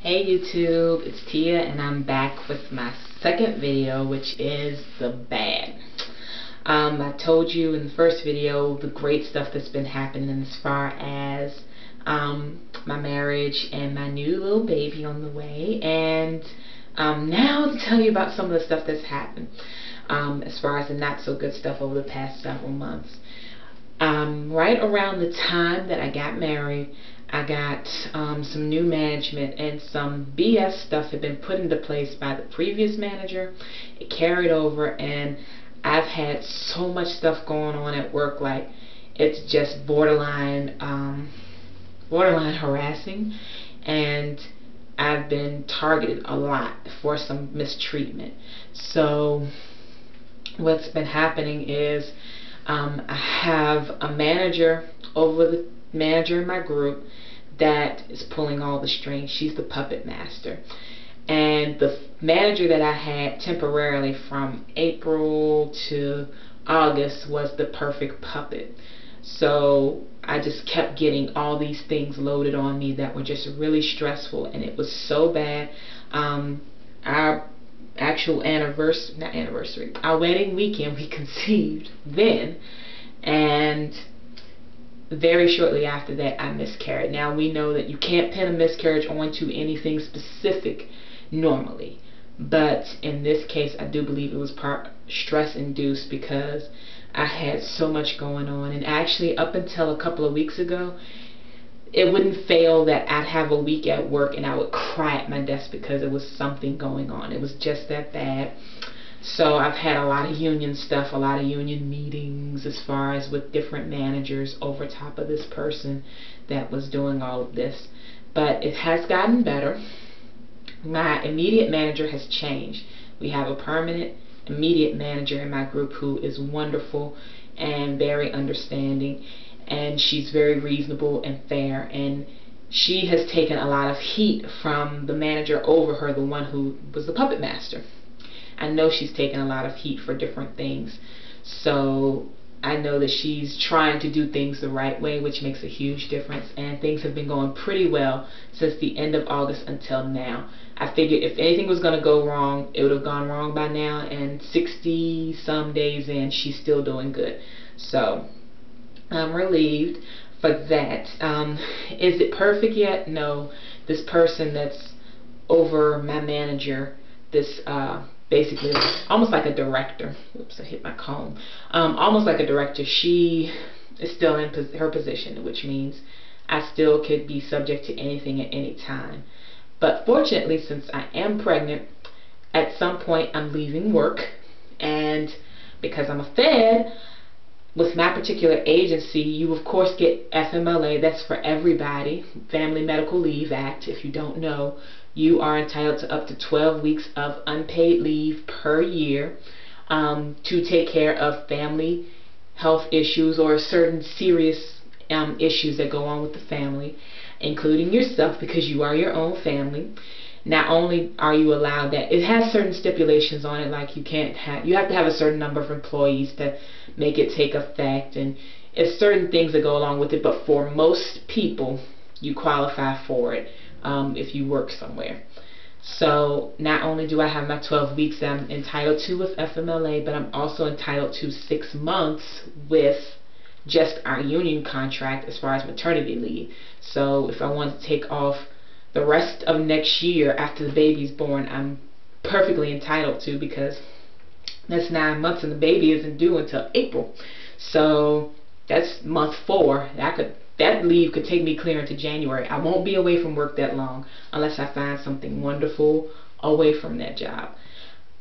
Hey YouTube, it's Tia and I'm back with my second video, which is the bad. I told you in the first video the great stuff that's been happening as far as my marriage and my new little baby on the way, and now to tell you about some of the stuff that's happened as far as the not so good stuff over the past several months. Right around the time that I got married, I got some new management, and some BS stuff had been put into place by the previous manager. It carried over, and I've had so much stuff going on at work, like it's just borderline harassing, and I've been targeted a lot for some mistreatment. So what's been happening is I have a manager in my group that is pulling all the strings. She's the puppet master. And the manager that I had temporarily from April to August was the perfect puppet. So I just kept getting all these things loaded on me that were just really stressful, and it was so bad. Our actual our wedding weekend, we conceived then, and very shortly after that I miscarried. Now we know that you can't pin a miscarriage onto anything specific normally, but in this case I do believe it was part stress induced, because I had so much going on. And actually, up until a couple of weeks ago, it wouldn't fail that I'd have a week at work and I would cry at my desk because there was something going on. It was just that bad. So I've had a lot of union stuff, a lot of union meetings as far as with different managers over top of this person that was doing all of this. But it has gotten better. My immediate manager has changed. We have a permanent immediate manager in my group who is wonderful and very understanding, and she's very reasonable and fair, and she has taken a lot of heat from the manager over her, the one who was the puppet master. I know she's taken a lot of heat for different things, so I know that she's trying to do things the right way, which makes a huge difference, and things have been going pretty well since the end of August until now. I figured if anything was going to go wrong, it would have gone wrong by now, and 60 some days in, she's still doing good. So I'm relieved for that. Is it perfect yet? No. This person that's over my manager, this basically almost like a director. Oops, I hit my comb. Almost like a director. She is still in her position, which means I still could be subject to anything at any time. But fortunately, since I am pregnant, at some point I'm leaving work, and because I'm a Fed, with my particular agency, you of course get FMLA. That's for everybody, Family Medical Leave Act. If you don't know, you are entitled to up to 12 weeks of unpaid leave per year to take care of family health issues or certain serious issues that go on with the family, including yourself, because you are your own family. Not only are you allowed that, it has certain stipulations on it, like you have to have a certain number of employees to make it take effect, and it's certain things that go along with it, but for most people you qualify for it if you work somewhere. So not only do I have my 12 weeks that I'm entitled to with FMLA, but I'm also entitled to 6 months with just our union contract as far as maternity leave. So if I want to take off the rest of next year after the baby's born, I'm perfectly entitled to, because that's 9 months and the baby isn't due until April. So that's month 4. That leave could take me clear into January. I won't be away from work that long unless I find something wonderful away from that job.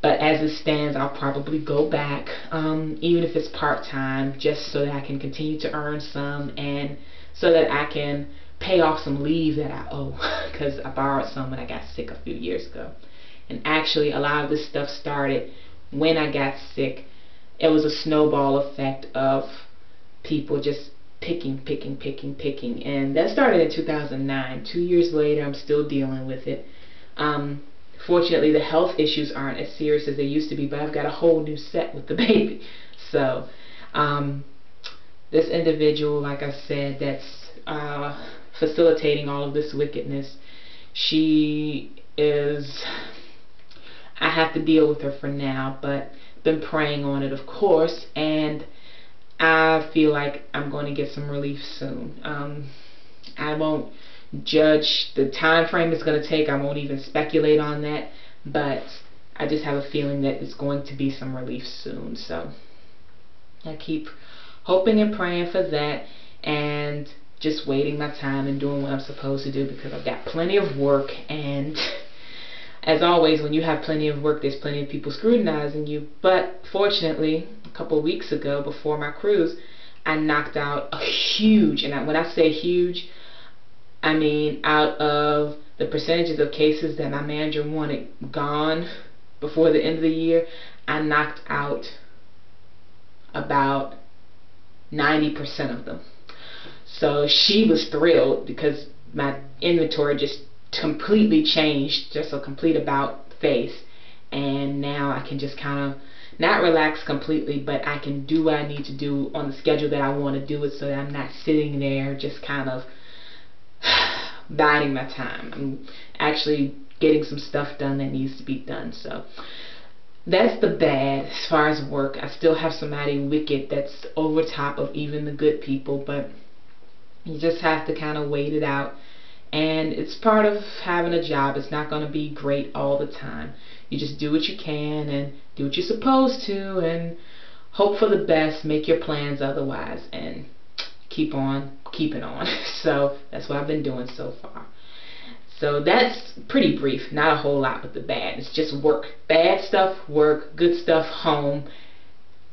But as it stands, I'll probably go back, even if it's part-time, just so that I can continue to earn some, and so that I can pay off some leave that I owe, because I borrowed some when I got sick a few years ago. And actually, a lot of this stuff started when I got sick. It was a snowball effect of people just picking, and that started in 2009. 2 years later, I'm still dealing with it. Fortunately, the health issues aren't as serious as they used to be, but I've got a whole new set with the baby. So this individual, like I said, that's facilitating all of this wickedness, She is, I have to deal with her for now, but been praying on it, of course, and I feel like I'm going to get some relief soon. I won't judge the time frame it's going to take. I won't even speculate on that, but I just have a feeling that it's going to be some relief soon. So I keep hoping and praying for that, and just waiting my time and doing what I'm supposed to do, because I've got plenty of work, and as always, when you have plenty of work, there's plenty of people scrutinizing you. But fortunately, a couple of weeks ago, before my cruise, I knocked out a huge, and when I say huge, I mean out of the percentages of cases that my manager wanted gone before the end of the year, I knocked out about 90% of them. So she was thrilled, because my inventory just completely changed, just a complete about face, and now I can just kind of not relax completely, but I can do what I need to do on the schedule that I want to do it, so that I'm not sitting there just kind of biding my time. I'm actually getting some stuff done that needs to be done. So that's the bad as far as work. I still have somebody wicked that's over top of even the good people, but you just have to kind of wait it out. And it's part of having a job. It's not going to be great all the time. You just do what you can and do what you're supposed to, and hope for the best, make your plans otherwise, and keep on keeping on. So that's what I've been doing so far. So that's pretty brief, not a whole lot with the bad. It's just work. Bad stuff, work. Good stuff, home.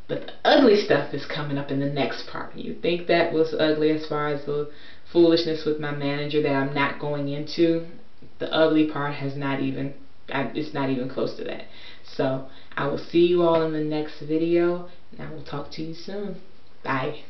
But the ugly stuff is coming up in the next part. You think that was ugly as far as the foolishness with my manager that I'm not going into? The ugly part has not even, it's not even close to that. So I will see you all in the next video, and I will talk to you soon. Bye.